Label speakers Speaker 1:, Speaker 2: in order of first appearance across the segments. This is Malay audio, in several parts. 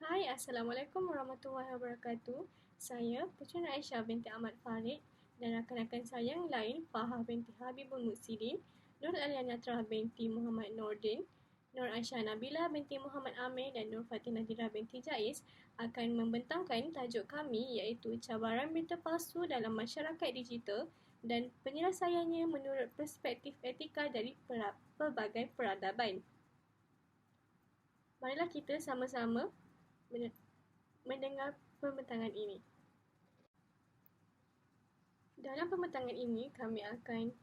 Speaker 1: Hai, Assalamualaikum warahmatullahi wabarakatuh. Saya Puteri Aisyah binti Ahmad Farid dan rakan-rakan saya yang lain, Fahah binti Habibul Muksidin, Nur Aliana Trah binti Muhammad Nordin, Nur Aisyah Nabila binti Muhammad Amir dan Nur Fatih Nadira binti Jais akan membentangkan tajuk kami iaitu cabaran berita palsu dalam masyarakat digital dan penyelesaiannya menurut perspektif etika dari pelbagai peradaban. Marilah kita sama-sama mendengar pembentangan ini. Dalam pembentangan ini, kami akan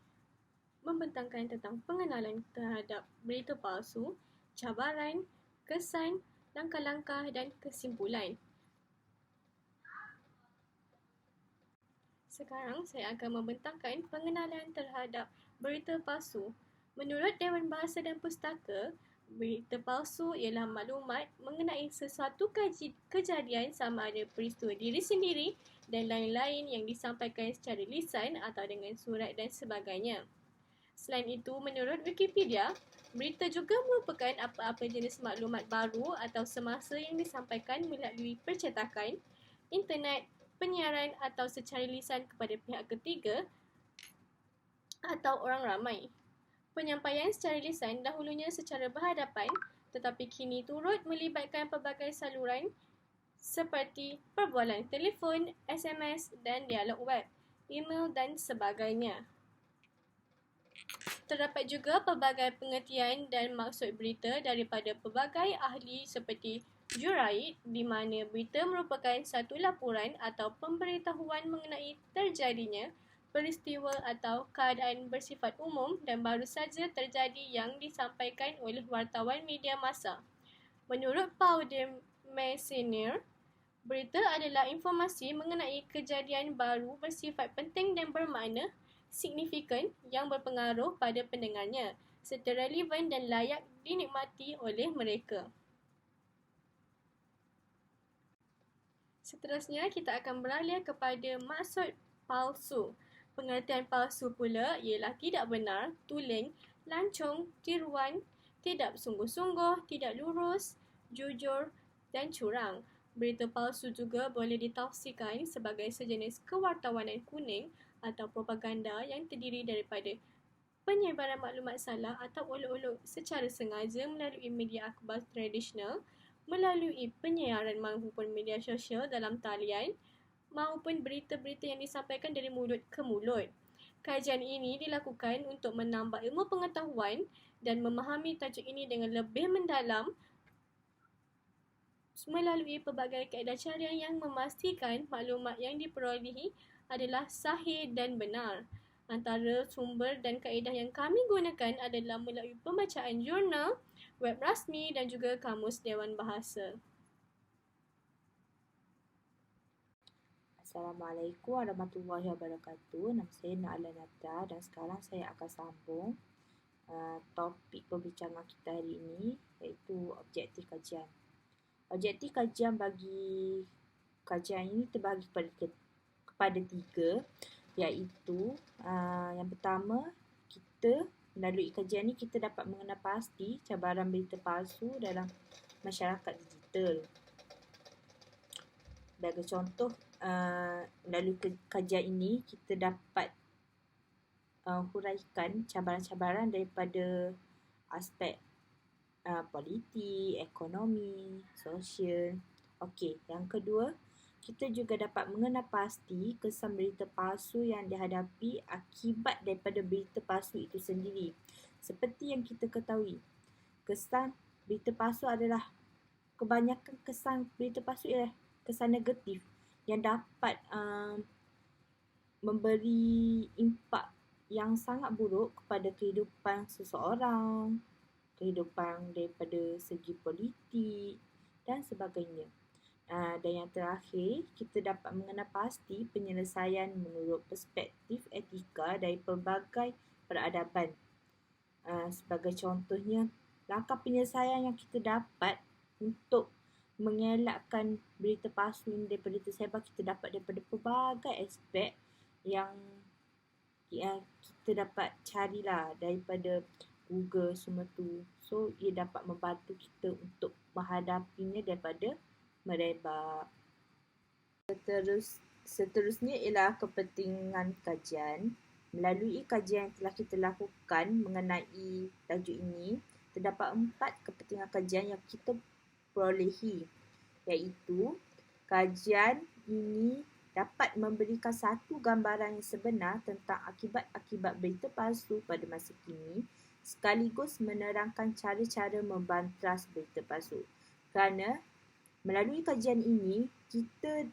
Speaker 1: membentangkan tentang pengenalan terhadap berita palsu, cabaran, kesan, langkah-langkah dan kesimpulan. Sekarang saya akan membentangkan pengenalan terhadap berita palsu. Menurut Dewan Bahasa dan Pustaka, berita palsu ialah maklumat mengenai sesuatu kejadian sama ada peristiwa diri sendiri dan lain-lain yang disampaikan secara lisan atau dengan surat dan sebagainya. Selain itu, menurut Wikipedia, berita juga merupakan apa-apa jenis maklumat baru atau semasa yang disampaikan melalui percetakan, internet, penyiaran atau secara lisan kepada pihak ketiga atau orang ramai. Penyampaian secara lisan dahulunya secara berhadapan, tetapi kini turut melibatkan pelbagai saluran seperti perbualan telefon, SMS dan dialog web, email dan sebagainya. Terdapat juga pelbagai pengertian dan maksud berita daripada pelbagai ahli seperti juraid, di mana berita merupakan satu laporan atau pemberitahuan mengenai terjadinya peristiwa atau keadaan bersifat umum dan baru saja terjadi yang disampaikan oleh wartawan media massa. Menurut Paul de Messinier, berita adalah informasi mengenai kejadian baru bersifat penting dan bermakna signifikan yang berpengaruh pada pendengarnya serta relevan dan layak dinikmati oleh mereka. Seterusnya, kita akan beralih kepada maksud palsu. Pengertian palsu pula ialah tidak benar, tuling, lancung, tiruan, tidak sungguh-sungguh, tidak lurus, jujur dan curang. Berita palsu juga boleh ditafsirkan sebagai sejenis kewartawanan kuning atau propaganda yang terdiri daripada penyebaran maklumat salah atau olok-olok secara sengaja melalui media akhbar tradisional, melalui penyiaran maupun media sosial dalam talian, maupun berita-berita yang disampaikan dari mulut ke mulut. Kajian ini dilakukan untuk menambah ilmu pengetahuan dan memahami tajuk ini dengan lebih mendalam melalui pelbagai kaedah cara yang memastikan maklumat yang diperolehi adalah sahih dan benar. Antara sumber dan kaedah yang kami gunakan adalah melalui pembacaan jurnal, web rasmi dan juga kamus Dewan Bahasa.
Speaker 2: Assalamualaikum warahmatullahi wabarakatuh. Nama saya Na'ala Nata dan sekarang saya akan sambung topik perbincangan kita hari ini, iaitu objektif kajian. Objektif kajian bagi kajian ini terbagi kepada tiga, iaitu yang pertama, kita melalui kajian ini kita dapat mengenal pasti cabaran berita palsu dalam masyarakat digital. Sebagai contoh, melalui kajian ini kita dapat huraikan cabaran-cabaran daripada aspek politik, ekonomi, sosial. Okey, yang kedua, kita juga dapat mengenal pasti kesan berita palsu yang dihadapi akibat daripada berita palsu itu sendiri. Seperti yang kita ketahui, kesan berita palsu adalah kebanyakan kesan berita palsu ialah kesan negatif yang dapat memberi impak yang sangat buruk kepada kehidupan seseorang, kehidupan daripada segi politik dan sebagainya. Dan yang terakhir, kita dapat mengenal pasti penyelesaian menurut perspektif etika dari pelbagai peradaban. Sebagai contohnya, langkah penyelesaian yang kita dapat untuk mengelakkan berita palsu ini daripada tersebar, kita dapat daripada pelbagai aspek yang kita dapat carilah daripada Google semua tu. So, ia dapat membantu kita untuk menghadapinya daripada merebak. Seterusnya ialah kepentingan kajian. Melalui kajian yang telah kita lakukan mengenai tajuk ini, terdapat 4 kepentingan kajian yang kita perolehi, iaitu kajian ini dapat memberikan satu gambaran yang sebenar tentang akibat-akibat berita palsu pada masa kini, sekaligus menerangkan cara-cara membantras berita palsu. Kerana melalui kajian ini, kita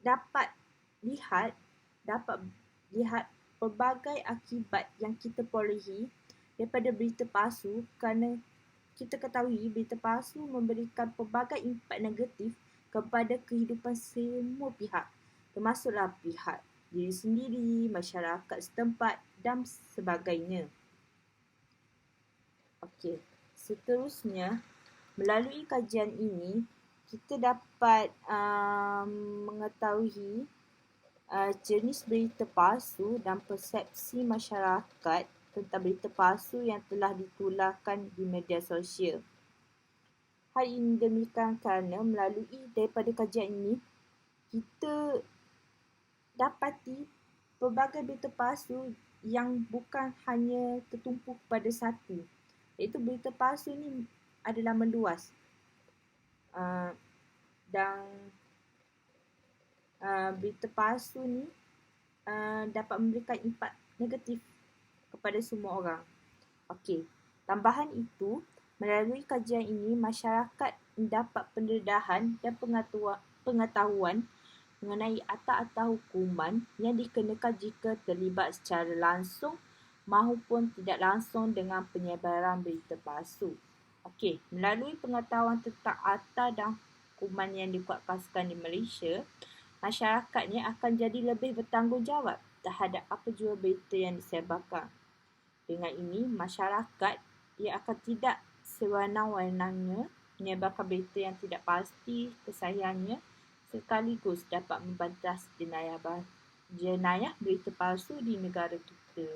Speaker 2: dapat lihat pelbagai akibat yang kita perolehi daripada berita palsu, kerana kita ketahui berita palsu memberikan pelbagai impak negatif kepada kehidupan semua pihak, termasuklah pihak diri sendiri, masyarakat setempat dan sebagainya. Okey, seterusnya melalui kajian ini kita dapat mengetahui jenis berita palsu dan persepsi masyarakat tentang berita palsu yang telah ditularkan di media sosial. Hal ini demikian kerana melalui daripada kajian ini, kita dapati pelbagai berita palsu yang bukan hanya tertumpu pada satu. Iaitu berita palsu ini adalah meluas. Dan berita palsu ni dapat memberikan impak negatif kepada semua orang. Okey, tambahan itu, melalui kajian ini masyarakat mendapat pendedahan dan pengetahuan mengenai atap-atap hukuman yang dikenakan jika terlibat secara langsung maupun tidak langsung dengan penyebaran berita palsu. Okey, melalui pengetahuan tentang akta dan hukuman yang dikuatkuasakan di Malaysia, masyarakatnya akan jadi lebih bertanggungjawab terhadap apa jua berita yang disebarkan. Dengan ini, masyarakat ia akan tidak sewenang-wenangnya menyebarkan berita yang tidak pasti kesahihannya, sekaligus dapat membantras jenayah berita palsu di negara kita.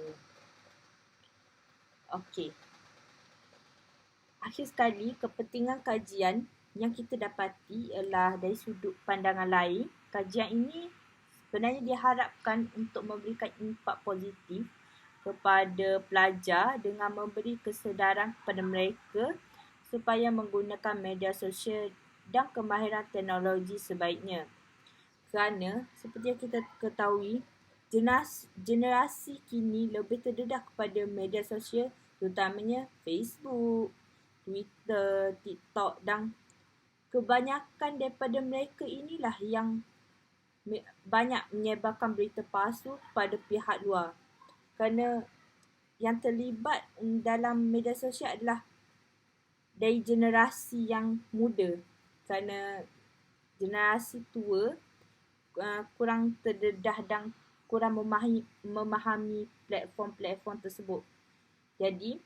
Speaker 2: Okey. Akhir sekali, kepentingan kajian yang kita dapati ialah dari sudut pandangan lain. Kajian ini sebenarnya diharapkan untuk memberikan impak positif kepada pelajar dengan memberi kesedaran kepada mereka supaya menggunakan media sosial dan kemahiran teknologi sebaiknya. Kerana seperti yang kita ketahui, generasi kini lebih terdedah kepada media sosial, terutamanya Facebook, Twitter, TikTok, dan kebanyakan daripada mereka inilah yang banyak menyebarkan berita palsu kepada pihak luar. Kerana yang terlibat dalam media sosial adalah dari generasi yang muda. Kerana generasi tua kurang terdedah dan kurang memahami platform-platform tersebut. Jadi,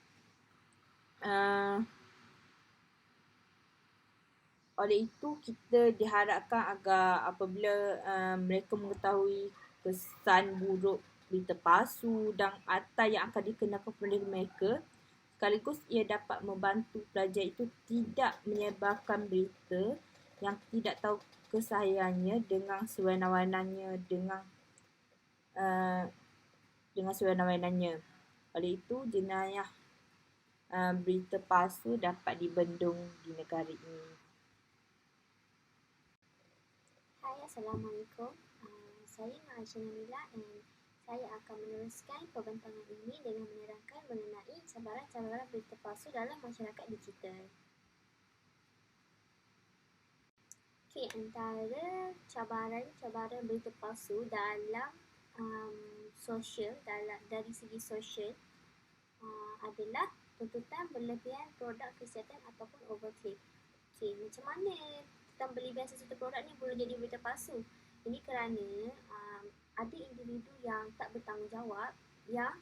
Speaker 2: oleh itu kita diharapkan agar apabila mereka mengetahui kesan buruk berita palsu dan akta yang akan dikenakan kepada mereka, sekaligus ia dapat membantu pelajar itu tidak menyebarkan berita yang tidak tahu kesahihannya dengan sewenang-wenangnya Oleh itu, jenayah berita palsu dapat dibendung di negara ini.
Speaker 1: Hai, Assalamualaikum. Saya Aisyah Namila dan saya akan meneruskan pembentangan ini dengan menerangkan mengenai cabaran-cabaran berita palsu dalam masyarakat digital. Okey, antara cabaran-cabaran berita palsu dalam dari segi sosial adalah tuntutan berlebihan produk kesihatan ataupun overclaim. Okey, macam mana tentang berlebihan sesuatu produk ni boleh jadi berita palsu? Ini kerana ada individu yang tak bertanggungjawab yang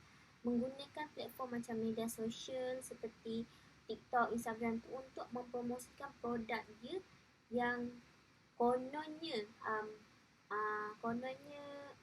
Speaker 1: menggunakan platform macam media sosial seperti TikTok, Instagram tu untuk mempromosikan produk dia yang kononnya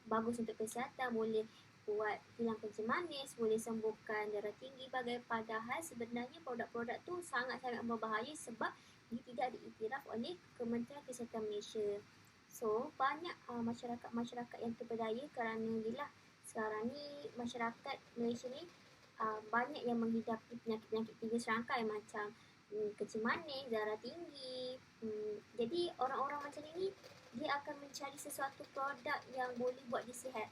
Speaker 1: bagus untuk kesihatan, boleh buat hilang kencing manis, boleh sembuhkan darah tinggi, padahal sebenarnya produk-produk tu sangat-sangat berbahaya sebab
Speaker 3: dia tidak diiktiraf oleh Kementerian Kesihatan Malaysia. So, banyak masyarakat-masyarakat yang terpedaya kerana yelah sekarang ni masyarakat Malaysia ni banyak yang menghidapi penyakit-penyakit tiga serangkai macam kencing manis, darah tinggi. Jadi orang-orang macam ni dia akan mencari sesuatu produk yang boleh buat dia sihat.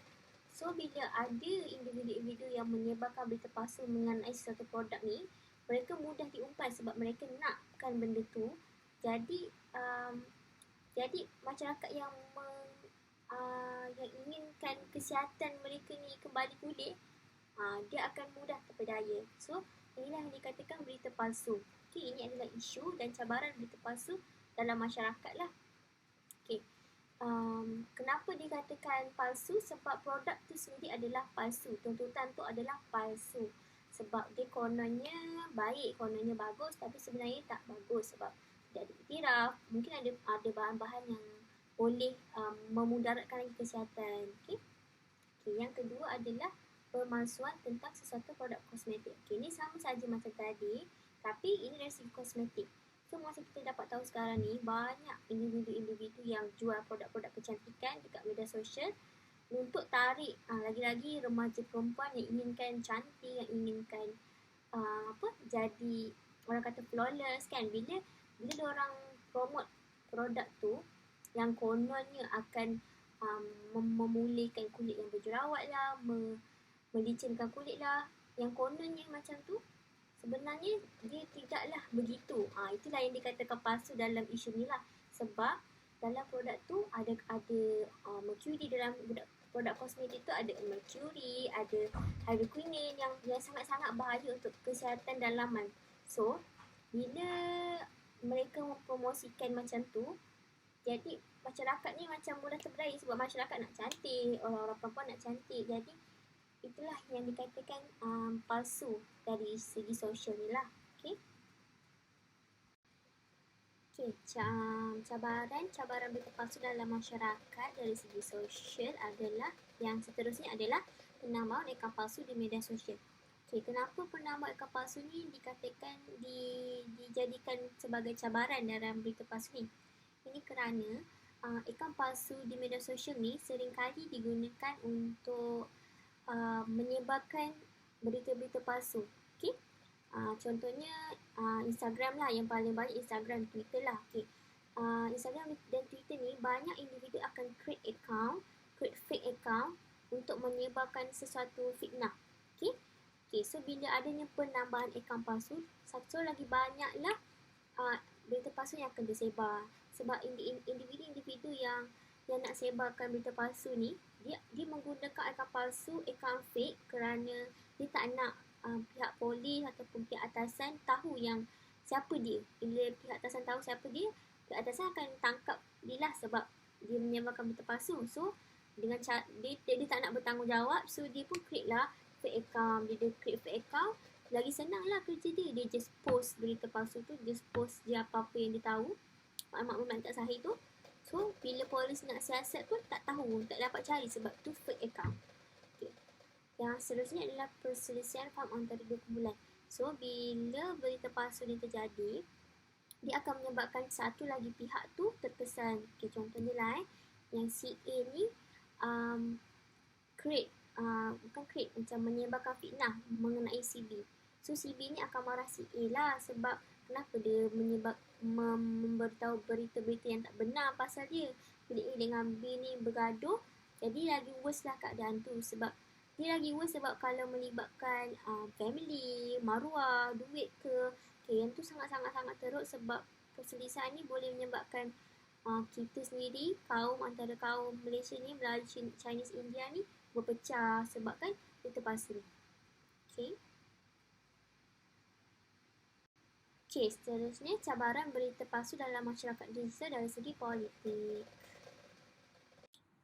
Speaker 3: So, bila ada individu-individu yang menyebarkan berita palsu mengenai sesuatu produk ni, mereka mudah diumpan sebab mereka nakkan benda tu. Jadi masyarakat yang inginkan kesihatan mereka ni kembali pulih, dia akan mudah terpedaya. So, inilah yang dikatakan berita palsu. Okay, ini adalah isu dan cabaran berita palsu dalam masyarakat lah. Okay. Kenapa dikatakan palsu? Sebab produk tu sendiri adalah palsu. Tuntutan tu adalah palsu. Sebab dia kononnya baik, kononnya bagus, tapi sebenarnya tak bagus sebab tidak diiktiraf. Mungkin ada bahan-bahan yang boleh memudaratkan lagi kesihatan. Okay. Yang kedua adalah pemalsuan tentang sesuatu produk kosmetik. Okay, ini sama saja macam tadi, tapi ini dari segi kosmetik. So, masa kita dapat tahu sekarang ni, banyak individu-individu yang jual produk-produk kecantikan dekat media sosial untuk tarik lagi-lagi remaja perempuan yang inginkan cantik, yang inginkan jadi orang kata flawless kan. Bila diorang promote produk tu yang kononnya akan memulihkan kulit yang berjerawat lah, melicinkan kulit lah, yang kononnya macam tu, sebenarnya dia tidaklah begitu. Itulah yang dikatakan palsu dalam isu ni lah. Sebab dalam produk tu ada mercury dalam produk kosmetik tu, ada mercury, ada hydroquinone yang sangat-sangat bahaya untuk kesihatan dalaman. So, bila mereka mempromosikan macam tu, jadi masyarakat ni macam mudah terpedaya sebab masyarakat nak cantik, orang-orang perempuan nak cantik. Jadi itulah yang dikatakan palsu dari segi sosial ni lah. Okay. Cabaran berita palsu dalam masyarakat dari segi sosial adalah, yang seterusnya adalah penambahan akaun palsu di media sosial. Okay, kenapa penambahan akaun palsu ni dikatakan dijadikan sebagai cabaran dalam berita palsu ni? Ini kerana akaun palsu di media sosial ni seringkali digunakan untuk menyebarkan berita-berita palsu. Okay? Contohnya Instagram lah, yang paling banyak Instagram, Twitter lah. Okay. Instagram dan Twitter ni banyak individu akan create fake account untuk menyebarkan sesuatu fitnah. Okay? So bila adanya penambahan akaun palsu, satu lagi banyaklah berita palsu yang akan tersebar. Sebab individu-individu yang nak sebarkan berita palsu ni, dia menggunakan akaun palsu, akaun fake, kerana dia tak nak pihak polis ataupun pihak atasan tahu yang siapa dia. Bila pihak atasan tahu siapa dia, pihak atasan akan tangkap dia lah sebab dia menyebarkan berita palsu. So, dengan dia tak nak bertanggungjawab, so dia pun create lah fake account. Dia create fake account, lagi senang lah kerja dia. Dia just post berita palsu tu, just post dia apa-apa yang dia tahu, maklumat tak sahih tu. So, bila polis nak siasat pun tak tahu, tak dapat cari sebab tu fake account. Okay. Yang seterusnya adalah perselisihan faham antara dua kumpulan. So, bila berita palsu ni terjadi, dia akan menyebabkan satu lagi pihak tu terkesan. Okay, contohnya lah yang si A ni macam menyebarkan fitnah mengenai si B. So, si B ni akan marah si A lah sebab kenapa dia memberitahu berita-berita yang tak benar pasal dia. Bila A dengan B ni bergaduh, jadi lagi worse lah keadaan tu. Sebab dia lagi worse sebab kalau melibatkan family, maruah, duit ke, yang tu sangat-sangat teruk sebab perselisihan ni boleh menyebabkan kita sendiri, antara kaum Malaysia ni, Melayu, Chinese, India ni berpecah sebab kan berita palsu. Okay. Okay, seterusnya cabaran berita palsu dalam masyarakat digital dari segi politik.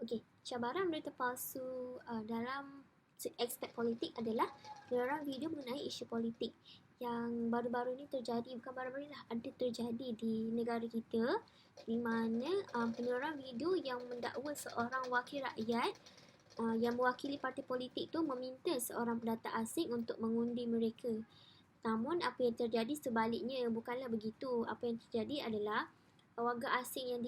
Speaker 3: Okay, cabaran berita palsu dalam aspek politik adalah penyebaran video mengenai isu politik yang baru-baru ni terjadi, bukan baru-baru lah, ada terjadi di negara kita, di mana penyebaran video yang mendakwa seorang wakil rakyat yang mewakili parti politik tu meminta seorang pendatang asing untuk mengundi mereka. Namun apa yang terjadi sebaliknya bukanlah begitu. Apa yang terjadi adalah warga asing yang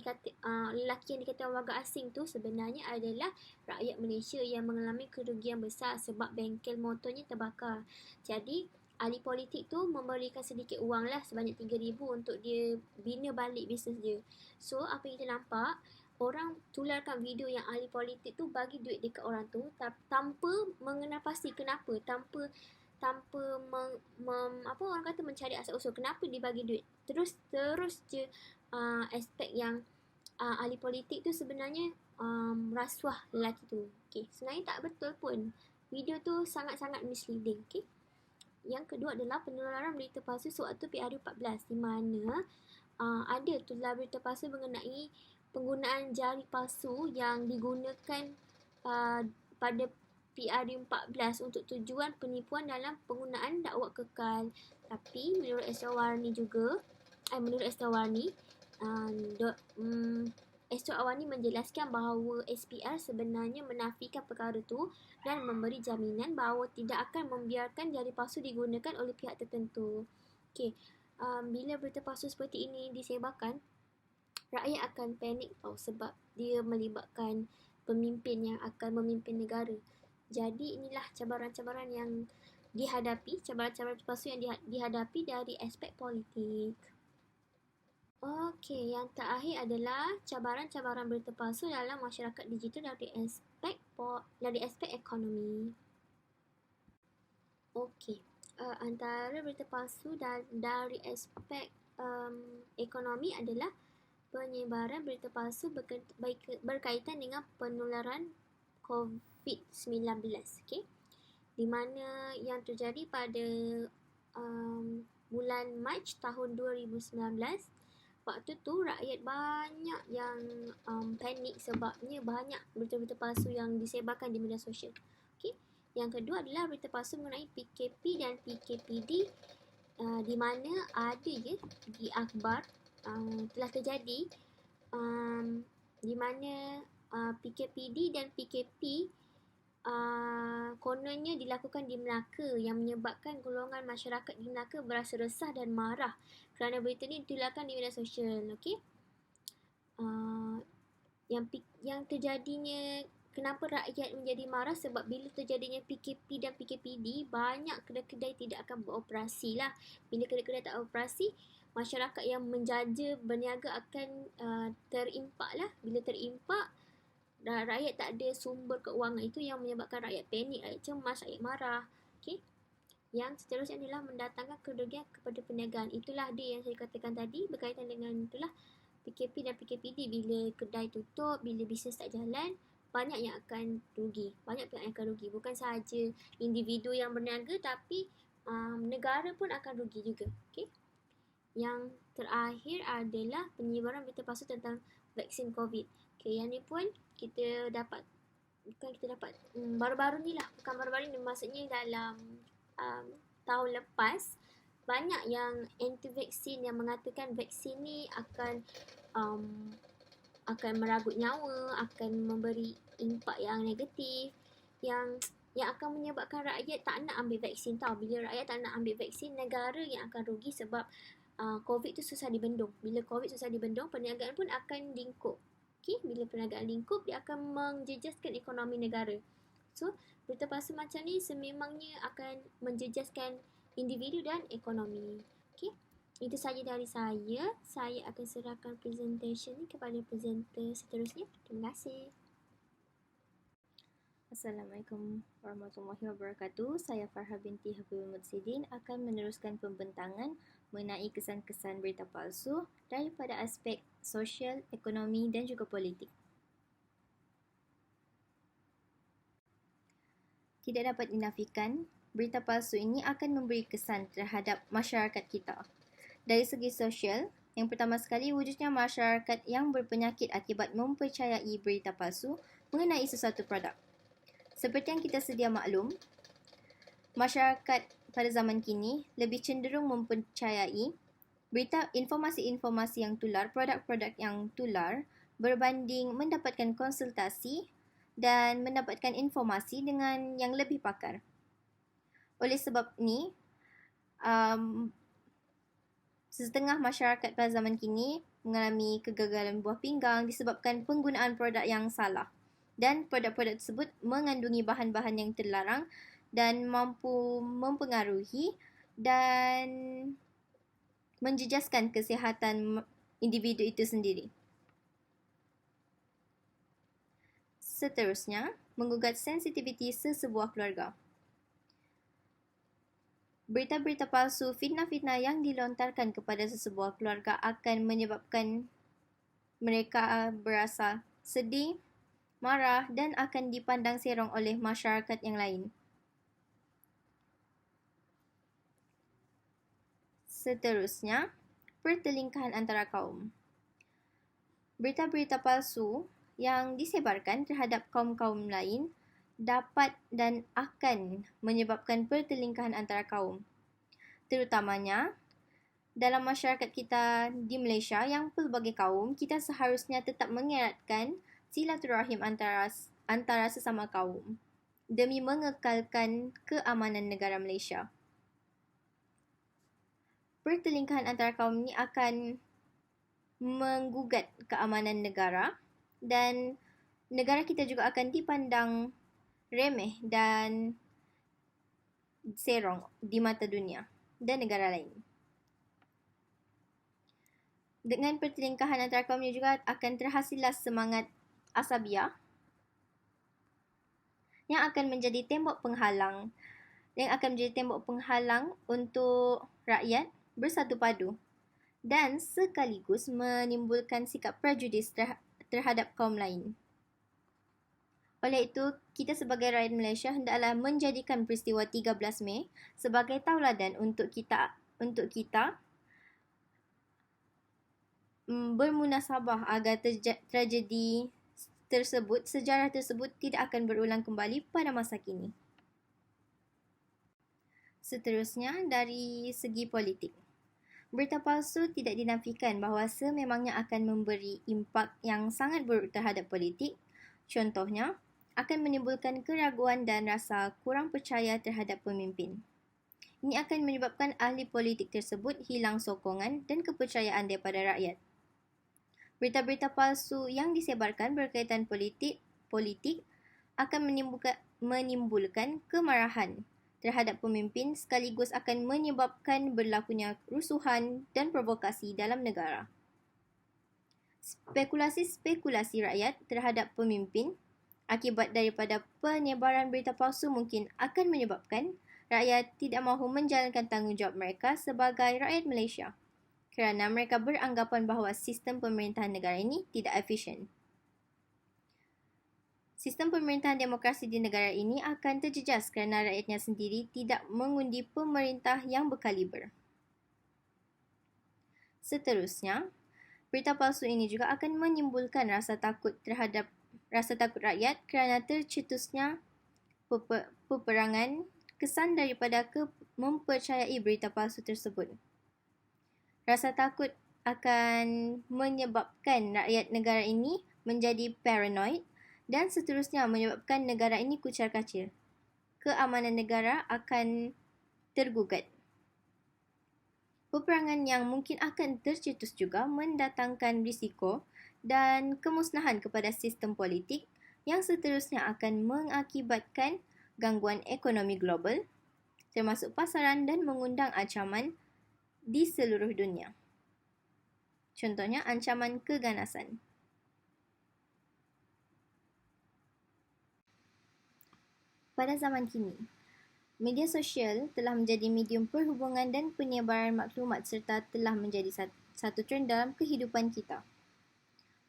Speaker 3: lelaki yang dikatakan warga asing tu sebenarnya adalah rakyat Malaysia yang mengalami kerugian besar sebab bengkel motornya terbakar. Jadi ahli politik tu memberikan sedikit wang lah sebanyak 3,000 untuk dia bina balik bisnes dia. So apa yang kita nampak, orang tularkan video yang ahli politik tu bagi duit dekat orang tu tanpa mengenal pasti kenapa, tanpa orang kata mencari asal usul kenapa dia bagi duit. Terus je aspek yang ahli politik tu sebenarnya rasuah lelaki tu. Okay, sebenarnya tak betul pun. Video tu sangat-sangat misleading. Okay. Yang kedua adalah penularan berita palsu sewaktu PRU14 di mana ada tular berita palsu mengenai penggunaan jari palsu yang digunakan pada PRU14 untuk tujuan penipuan dalam penggunaan dakwah kekal. Tapi menurut Esther Warni Esther Awani menjelaskan bahawa SPR sebenarnya menafikan perkara itu dan memberi jaminan bahawa tidak akan membiarkan jari palsu digunakan oleh pihak tertentu. Okey, bila berita palsu seperti ini disebarkan, rakyat akan panik sebab dia melibatkan pemimpin yang akan memimpin negara. Jadi inilah cabaran-cabaran yang dihadapi, cabaran-cabaran palsu yang dihadapi dari aspek politik. Okey, yang terakhir adalah cabaran-cabaran berita palsu dalam masyarakat digital dari aspek ekonomi. Okey, antara berita palsu dari aspek ekonomi adalah penyebaran berita palsu berkaitan dengan penularan COVID-19. Okey, di mana yang terjadi pada bulan Mac tahun 2019. Waktu tu rakyat banyak yang panik sebabnya banyak berita-berita palsu yang disebarkan di media sosial. Okay. Yang kedua adalah berita palsu mengenai PKP dan PKPD di mana ada di akhbar telah terjadi di mana PKPD dan PKP kononnya dilakukan di Melaka yang menyebabkan golongan masyarakat di Melaka berasa resah dan marah kerana berita ini ditularkan di media sosial. Okey. Yang terjadinya, kenapa rakyat menjadi marah sebab bila terjadinya PKP dan PKPD, banyak kedai-kedai tidak akan beroperasi lah. Bila kedai-kedai tak beroperasi, masyarakat yang menjaja berniaga akan terimpak lah. Bila terimpak, rakyat tak ada sumber keuangan, itu yang menyebabkan rakyat panik, rakyat cemas, rakyat marah. Okay. Yang seterusnya adalah mendatangkan kerugian kepada perniagaan. Itulah dia yang saya katakan tadi berkaitan dengan itulah PKP dan PKPD. Bila kedai tutup, bila bisnes tak jalan, banyak yang akan rugi. Banyak pihak yang akan rugi. Bukan sahaja individu yang berniaga, tapi negara pun akan rugi juga. Okay. Yang terakhir adalah penyebaran berita palsu tentang vaksin COVID. Okay, yang ni pun kita dapat baru-baru ni lah, bukan baru-baru ni, maksudnya dalam tahun lepas banyak yang anti vaksin yang mengatakan vaksin ni akan meragut nyawa, akan memberi impak yang negatif, yang akan menyebabkan rakyat tak nak ambil vaksin tau. Bila rakyat tak nak ambil vaksin, negara yang akan rugi sebab COVID tu susah dibendung. Bila COVID susah dibendung, perniagaan pun akan lingkup. Okay, bila perniagaan lingkup, dia akan menjejaskan ekonomi negara. So, berita palsu macam ni sememangnya akan menjejaskan individu dan ekonomi. Okay, itu saja dari saya. Saya akan serahkan presentation ni kepada presenter seterusnya. Terima kasih.
Speaker 4: Assalamualaikum warahmatullahi wabarakatuh. Saya Farha binti Habibul Mursidin akan meneruskan pembentangan mengenai kesan-kesan berita palsu daripada aspek sosial, ekonomi dan juga politik. Tidak dapat dinafikan, berita palsu ini akan memberi kesan terhadap masyarakat kita. Dari segi sosial, yang pertama sekali wujudnya masyarakat yang berpenyakit akibat mempercayai berita palsu mengenai sesuatu produk. Seperti yang kita sedia maklum, masyarakat pada zaman kini lebih cenderung mempercayai informasi-informasi yang tular, produk-produk yang tular berbanding mendapatkan konsultasi dan mendapatkan informasi dengan yang lebih pakar. Oleh sebab ni, setengah masyarakat pada zaman kini mengalami kegagalan buah pinggang disebabkan penggunaan produk yang salah, dan produk-produk tersebut mengandungi bahan-bahan yang terlarang dan mampu mempengaruhi dan menjejaskan kesihatan individu itu sendiri. Seterusnya, menggugat sensitiviti sesebuah keluarga. Berita-berita palsu, fitnah-fitnah yang dilontarkan kepada sesebuah keluarga akan menyebabkan mereka berasa sedih, marah dan akan dipandang serong oleh masyarakat yang lain. Seterusnya, pertelingkahan antara kaum. Berita-berita palsu yang disebarkan terhadap kaum-kaum lain dapat dan akan menyebabkan pertelingkahan antara kaum. Terutamanya dalam masyarakat kita di Malaysia yang pelbagai kaum, kita seharusnya tetap mengeratkan silaturahim antara sesama kaum demi mengekalkan keamanan negara Malaysia. Pertelingkahan antara kaum ini akan menggugat keamanan negara dan negara kita juga akan dipandang remeh dan serong di mata dunia dan negara lain. Dengan pertelingkahan antara kaum ini juga akan terhasillah semangat asabiah yang akan menjadi tembok penghalang untuk rakyat bersatu padu dan sekaligus menimbulkan sikap prejudis terhadap kaum lain. Oleh itu, kita sebagai rakyat Malaysia hendaklah menjadikan peristiwa 13 Mei sebagai tauladan untuk kita bermunasabah agar tragedi tersebut, sejarah tersebut tidak akan berulang kembali pada masa kini. Seterusnya, dari segi politik. Berita palsu tidak dinafikan bahawa sememangnya akan memberi impak yang sangat buruk terhadap politik. Contohnya, akan menimbulkan keraguan dan rasa kurang percaya terhadap pemimpin. Ini akan menyebabkan ahli politik tersebut hilang sokongan dan kepercayaan daripada rakyat. Berita-berita palsu yang disebarkan berkaitan politik akan menimbulkan kemarahan terhadap pemimpin sekaligus akan menyebabkan berlakunya rusuhan dan provokasi dalam negara. Spekulasi rakyat terhadap pemimpin akibat daripada penyebaran berita palsu mungkin akan menyebabkan rakyat tidak mahu menjalankan tanggungjawab mereka sebagai rakyat Malaysia kerana mereka beranggapan bahawa sistem pemerintahan negara ini tidak efisien. Sistem pemerintahan demokrasi di negara ini akan terjejas kerana rakyatnya sendiri tidak mengundi pemerintah yang berkaliber. Seterusnya, berita palsu ini juga akan menimbulkan rasa takut rakyat kerana tercetusnya peperangan kesan daripada mempercayai berita palsu tersebut. Rasa takut akan menyebabkan rakyat negara ini menjadi paranoid dan seterusnya menyebabkan negara ini kucar-kacir. Keamanan negara akan tergugat. Peperangan yang mungkin akan tercetus juga mendatangkan risiko dan kemusnahan kepada sistem politik yang seterusnya akan mengakibatkan gangguan ekonomi global, termasuk pasaran dan mengundang ancaman di seluruh dunia. Contohnya, ancaman keganasan. Pada zaman kini, media sosial telah menjadi medium perhubungan dan penyebaran maklumat serta telah menjadi satu trend dalam kehidupan kita.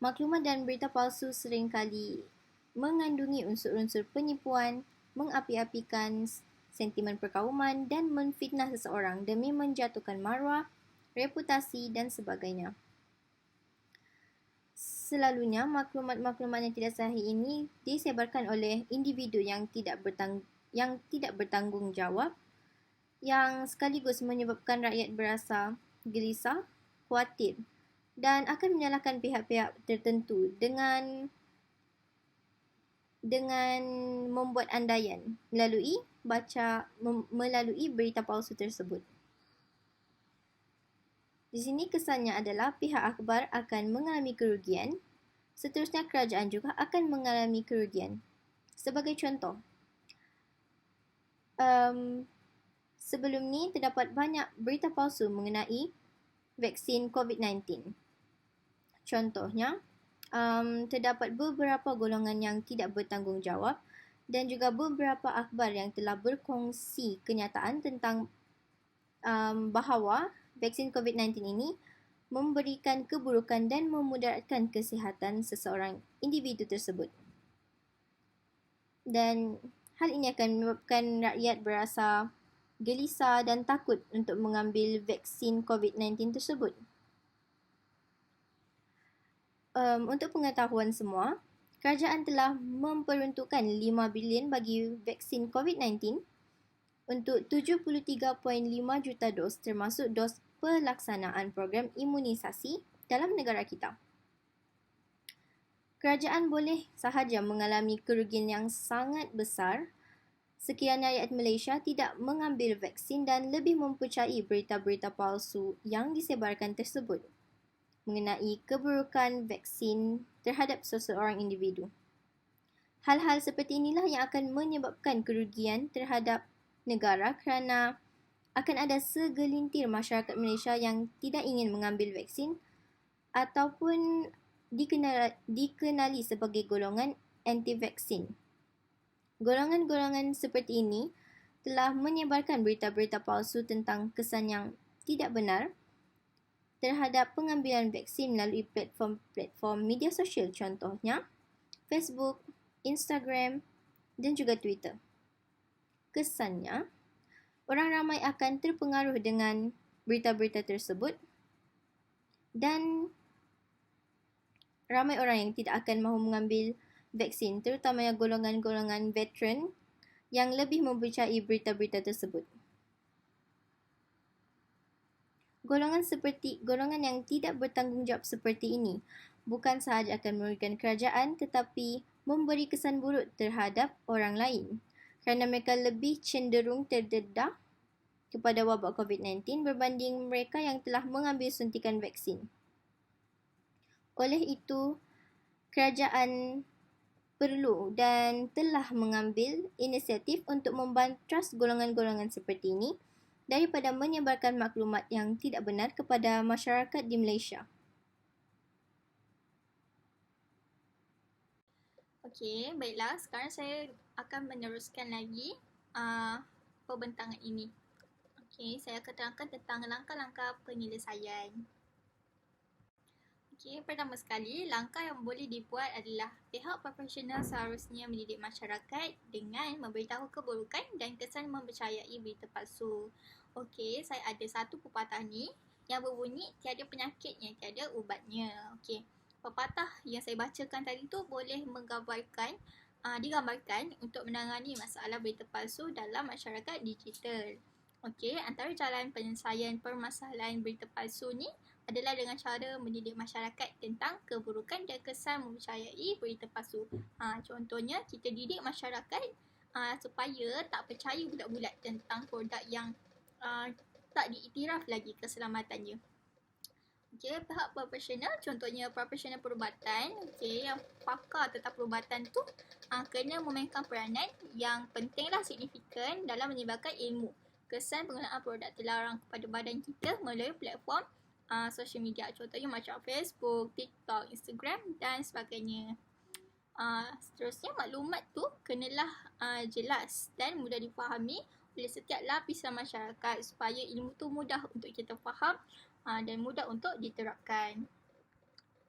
Speaker 4: Maklumat dan berita palsu seringkali mengandungi unsur-unsur penipuan, mengapi-apikan sentimen perkauman dan menfitnah seseorang demi menjatuhkan maruah, reputasi dan sebagainya. Selalunya, maklumat-maklumat yang tidak sahih ini disebarkan oleh individu yang tidak bertanggung jawab, yang sekaligus menyebabkan rakyat berasa gelisah, khawatir dan akan menyalahkan pihak-pihak tertentu dengan membuat andaian melalui berita palsu tersebut. Di sini kesannya adalah pihak akhbar akan mengalami kerugian, seterusnya kerajaan juga akan mengalami kerugian. Sebagai contoh, sebelum ni terdapat banyak berita palsu mengenai vaksin COVID-19. Contohnya, terdapat beberapa golongan yang tidak bertanggungjawab dan juga beberapa akhbar yang telah berkongsi kenyataan tentang bahawa vaksin COVID-19 ini memberikan keburukan dan memudaratkan kesihatan seseorang individu tersebut. Dan hal ini akan menyebabkan rakyat berasa gelisah dan takut untuk mengambil vaksin COVID-19 tersebut. Untuk pengetahuan semua, kerajaan telah memperuntukkan 5 bilion bagi vaksin COVID-19 untuk 73.5 juta dos termasuk dos pelaksanaan program imunisasi dalam negara kita. Kerajaan boleh sahaja mengalami kerugian yang sangat besar sekiranya rakyat Malaysia tidak mengambil vaksin dan lebih mempercayai berita-berita palsu yang disebarkan tersebut mengenai keburukan vaksin terhadap seseorang individu. Hal-hal seperti inilah yang akan menyebabkan kerugian terhadap negara kerana akan ada segelintir masyarakat Malaysia yang tidak ingin mengambil vaksin ataupun dikenali sebagai golongan anti-vaksin. Golongan-golongan seperti ini telah menyebarkan berita-berita palsu tentang kesan yang tidak benar terhadap pengambilan vaksin melalui platform media sosial, contohnya Facebook, Instagram dan juga Twitter. Kesannya, orang ramai akan terpengaruh dengan berita-berita tersebut dan ramai orang yang tidak akan mahu mengambil vaksin, terutamanya golongan-golongan veteran yang lebih mempercayai berita-berita tersebut. Golongan yang tidak bertanggungjawab seperti ini bukan sahaja akan merugikan kerajaan tetapi memberi kesan buruk terhadap orang lain kerana mereka lebih cenderung terdedah kepada wabak COVID-19 berbanding mereka yang telah mengambil suntikan vaksin. Oleh itu, kerajaan perlu dan telah mengambil inisiatif untuk membantras golongan-golongan seperti ini daripada menyebarkan maklumat yang tidak benar kepada masyarakat di Malaysia.
Speaker 1: Okey, baiklah. Sekarang saya akan meneruskan lagi perbentangan ini. Okey, saya akan terangkan tentang langkah-langkah penyelesaian. Okey, pertama sekali, langkah yang boleh dibuat adalah pihak profesional seharusnya mendidik masyarakat dengan memberitahu keburukan dan kesan mempercayai berita palsu. Okey, saya ada satu pepatah ni yang berbunyi tiada penyakitnya, tiada ubatnya. Okey, pepatah yang saya bacakan tadi tu boleh digambarkan untuk menangani masalah berita palsu dalam masyarakat digital. Okey, antara jalan penyelesaian permasalahan berita palsu ni adalah dengan cara mendidik masyarakat tentang keburukan dan kesan mempercayai berita palsu. Contohnya, kita didik masyarakat supaya tak percaya bulat-bulat tentang produk yang tak diiktiraf lagi keselamatannya. Okey, pihak profesional, contohnya profesional perubatan, okey, yang pakar tentang perubatan tu kena memainkan peranan yang pentinglah signifikan dalam menyebarkan ilmu kesan penggunaan produk terlarang kepada badan kita melalui platform social media, contohnya macam Facebook, TikTok, Instagram dan sebagainya. Seterusnya, maklumat tu kenalah jelas dan mudah difahami oleh setiap lapisan masyarakat supaya ilmu tu mudah untuk kita faham dan mudah untuk diterapkan.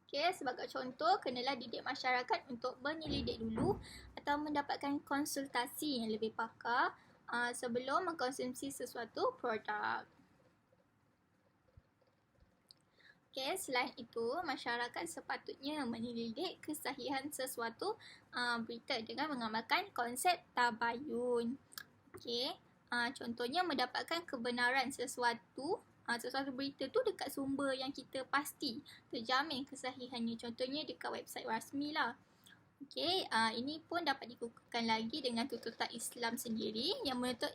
Speaker 1: Okey, sebagai contoh, kenalah didik masyarakat untuk menyelidik dulu atau mendapatkan konsultasi yang lebih pakar sebelum mengkonsumsi sesuatu produk. Okey, selain itu, masyarakat sepatutnya menyelidik kesahihan sesuatu berita dengan mengamalkan konsep tabayun. Okey, contohnya mendapatkan kebenaran sesuatu berita tu dekat sumber yang kita pasti terjamin kesahihannya, contohnya dekat website rasmi lah. Okey, ini pun dapat dikukuhkan lagi dengan tuntutan Islam sendiri yang menuntut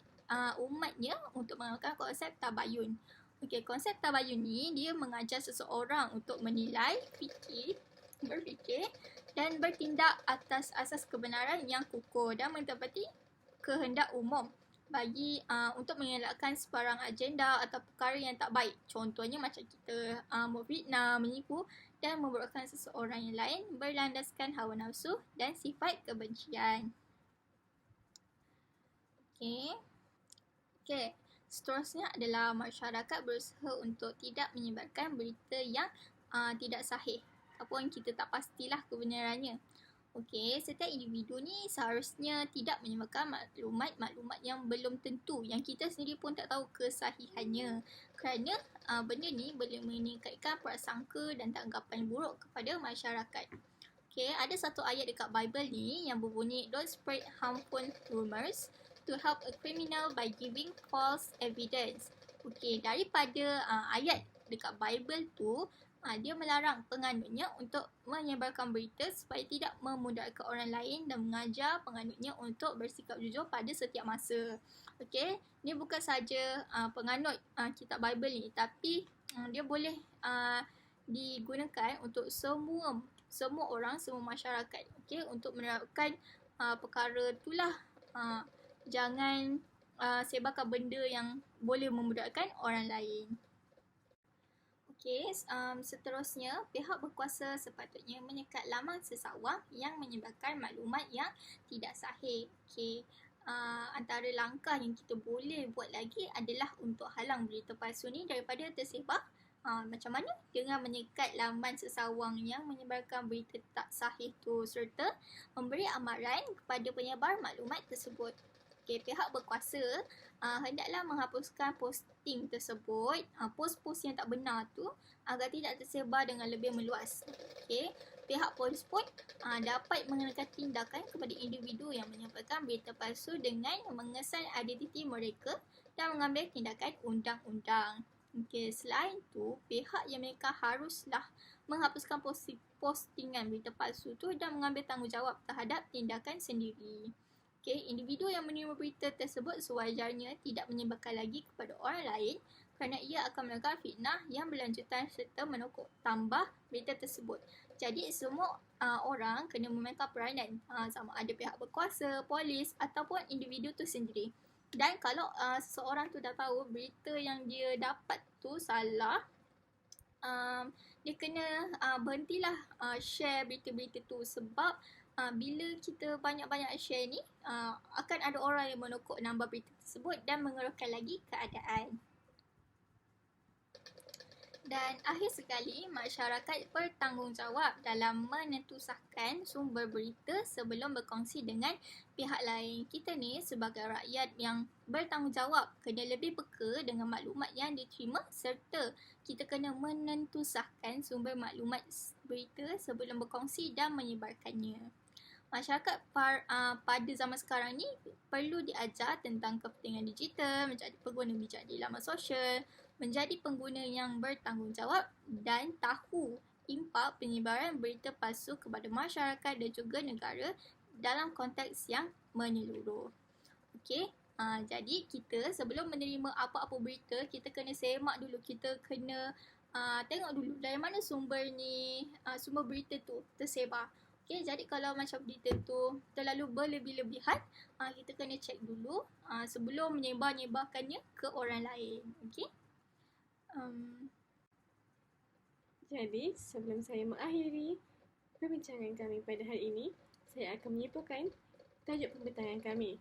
Speaker 1: umatnya untuk mengamalkan konsep tabayun.
Speaker 5: Okey, konsep tabayun ni dia mengajar seseorang untuk menilai, berfikir dan bertindak atas asas kebenaran yang kukuh dan menepati kehendak umum bagi untuk mengelakkan sebarang agenda atau perkara yang tak baik. Contohnya macam kita memfitnah, menipu dan memburukkan seseorang yang lain berlandaskan hawa nafsu dan sifat kebencian. Okey. Seterusnya adalah masyarakat berusaha untuk tidak menyebarkan berita yang tidak sahih ataupun kita tak pastilah kebenarannya. Okey, setiap individu ni seharusnya tidak menyebarkan maklumat-maklumat yang belum tentu, yang kita sendiri pun tak tahu kesahihannya, kerana benda ni boleh meningkatkan prasangka dan tanggapan buruk kepada masyarakat. Okey, ada satu ayat dekat Bible ni yang berbunyi, "Don't spread harmful rumors to help a criminal by giving false evidence." Okey, daripada ayat dekat Bible tu, dia melarang penganutnya untuk menyebarkan berita supaya tidak memudaratkan orang lain dan mengajar penganutnya untuk bersikap jujur pada setiap masa. Okey, ni bukan saja penganut kitab Bible ni, tapi dia boleh digunakan untuk semua orang, semua masyarakat. Okey, untuk menerapkan perkara itulah. Jangan sebarkan benda yang boleh memudaratkan orang lain. Okey, seterusnya pihak berkuasa sepatutnya menyekat laman sesawang yang menyebarkan maklumat yang tidak sahih. Okey, antara langkah yang kita boleh buat lagi adalah untuk halang berita palsu ni daripada tersebar. Macam mana? Dengan menyekat laman sesawang yang menyebarkan berita tak sahih tu serta memberi amaran kepada penyebar maklumat tersebut. Okey, pihak berkuasa hendaklah menghapuskan posting tersebut, post-post yang tak benar tu agar tidak tersebar dengan lebih meluas. Okey, pihak polis pun dapat mengenakan tindakan kepada individu yang menyampaikan berita palsu dengan mengesan identiti mereka dan mengambil tindakan undang-undang. Okey, selain tu, pihak yang mereka haruslah menghapuskan postingan berita palsu tu dan mengambil tanggungjawab terhadap tindakan sendiri. Okey, individu yang menerima berita tersebut sewajarnya tidak menyebarkan lagi kepada orang lain kerana ia akan melakukan fitnah yang berlanjutan serta menokok tambah berita tersebut. Jadi semua orang kena memainkan peranan, sama ada pihak berkuasa, polis ataupun individu tu sendiri. Dan kalau seseorang tu dah tahu berita yang dia dapat tu salah, dia kena berhentilah share berita-berita tu, sebab bila kita banyak-banyak share ni, akan ada orang yang menokok nambah berita tersebut dan mengeroskan lagi keadaan. Dan akhir sekali, masyarakat bertanggungjawab dalam menentusahkan sumber berita sebelum berkongsi dengan pihak lain. Kita ni sebagai rakyat yang bertanggungjawab kena lebih peka dengan maklumat yang diterima serta kita kena menentusahkan sumber maklumat berita sebelum berkongsi dan menyebarkannya. Masyarakat pada zaman sekarang ni perlu diajar tentang kepentingan digital, menjadi pengguna bijak di laman sosial, menjadi pengguna yang bertanggungjawab dan tahu impak penyebaran berita palsu kepada masyarakat dan juga negara dalam konteks yang menyeluruh. Okey, jadi kita sebelum menerima apa-apa berita, kita kena semak dulu, kita kena tengok dulu dari mana sumber ni, sumber berita tu tersebar. Okey, jadi kalau macam berita tu terlalu berlebih-lebihan, kita kena cek dulu sebelum menyebarkannya ke orang lain. Okey.
Speaker 1: Jadi, sebelum saya mengakhiri perbincangan kami pada hari ini, saya akan menyimpulkan tajuk pembincangan kami.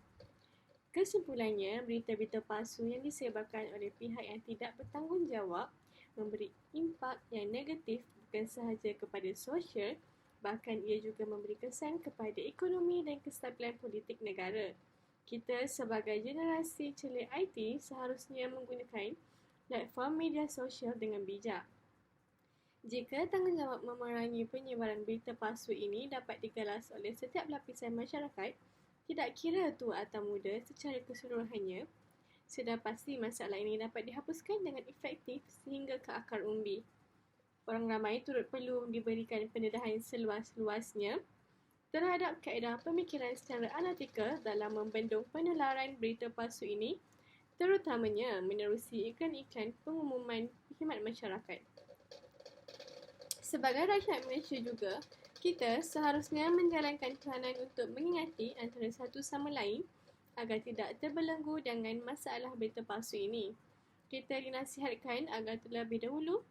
Speaker 1: Kesimpulannya, berita-berita palsu yang disebarkan oleh pihak yang tidak bertanggungjawab memberi impak yang negatif bukan sahaja kepada sosial, bahkan ia juga memberi kesan kepada ekonomi dan kestabilan politik negara. Kita sebagai generasi celik IT seharusnya menggunakan platform media sosial dengan bijak. Jika tanggungjawab memerangi penyebaran berita palsu ini dapat digalas oleh setiap lapisan masyarakat, tidak kira tua atau muda secara keseluruhannya, sudah pasti masalah ini dapat dihapuskan dengan efektif sehingga ke akar umbi. Orang ramai turut perlu diberikan pendedahan seluas-luasnya terhadap kaedah pemikiran secara analitikal dalam membendung penularan berita palsu ini, terutamanya menerusi iklan-iklan pengumuman khidmat masyarakat. Sebagai rakyat Malaysia juga, kita seharusnya menjalankan peranan untuk mengingati antara satu sama lain agar tidak terbelenggu dengan masalah berita palsu ini. Kita dinasihatkan agar terlebih dahulu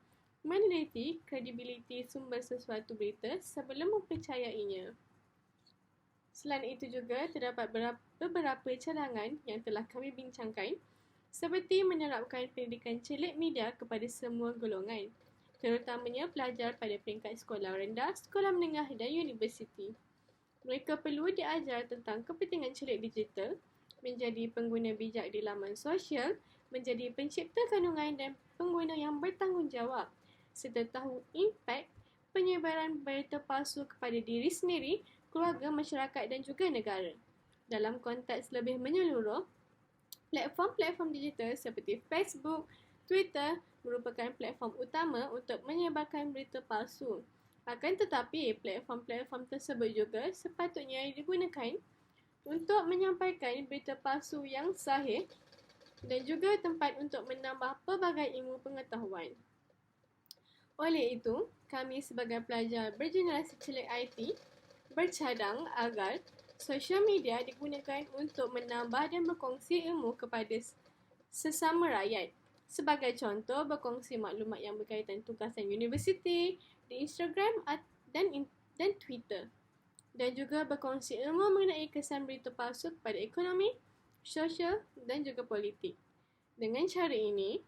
Speaker 1: meneliti kredibiliti sumber sesuatu berita sebelum mempercayainya. Selain itu juga terdapat beberapa cadangan yang telah kami bincangkan seperti menerapkan pendidikan celik media kepada semua golongan, terutamanya pelajar pada peringkat sekolah rendah, sekolah menengah dan universiti. Mereka perlu diajar tentang kepentingan celik digital, menjadi pengguna bijak di laman sosial, menjadi pencipta kandungan dan pengguna yang bertanggungjawab, serta tahu impak penyebaran berita palsu kepada diri sendiri, keluarga, masyarakat dan juga negara. Dalam konteks lebih menyeluruh, platform-platform digital seperti Facebook, Twitter merupakan platform utama untuk menyebarkan berita palsu. Akan tetapi, platform-platform tersebut juga sepatutnya digunakan untuk menyampaikan berita palsu yang sahih dan juga tempat untuk menambah pelbagai ilmu pengetahuan. Oleh itu, kami sebagai pelajar bergenerasi celik IT bercadang agar sosial media digunakan untuk menambah dan berkongsi ilmu kepada sesama rakyat. Sebagai contoh, berkongsi maklumat yang berkaitan tugasan universiti di Instagram dan Twitter. Dan juga berkongsi ilmu mengenai kesan berita palsu kepada ekonomi, sosial dan juga politik. Dengan cara ini,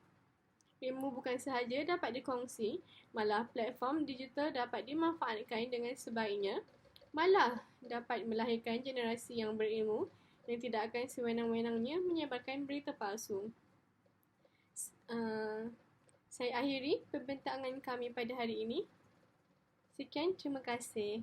Speaker 1: ilmu bukan sahaja dapat dikongsi, malah platform digital dapat dimanfaatkan dengan sebaiknya, malah dapat melahirkan generasi yang berilmu yang tidak akan sewenang-wenangnya menyebarkan berita palsu. Saya akhiri pembentangan kami pada hari ini. Sekian, terima kasih.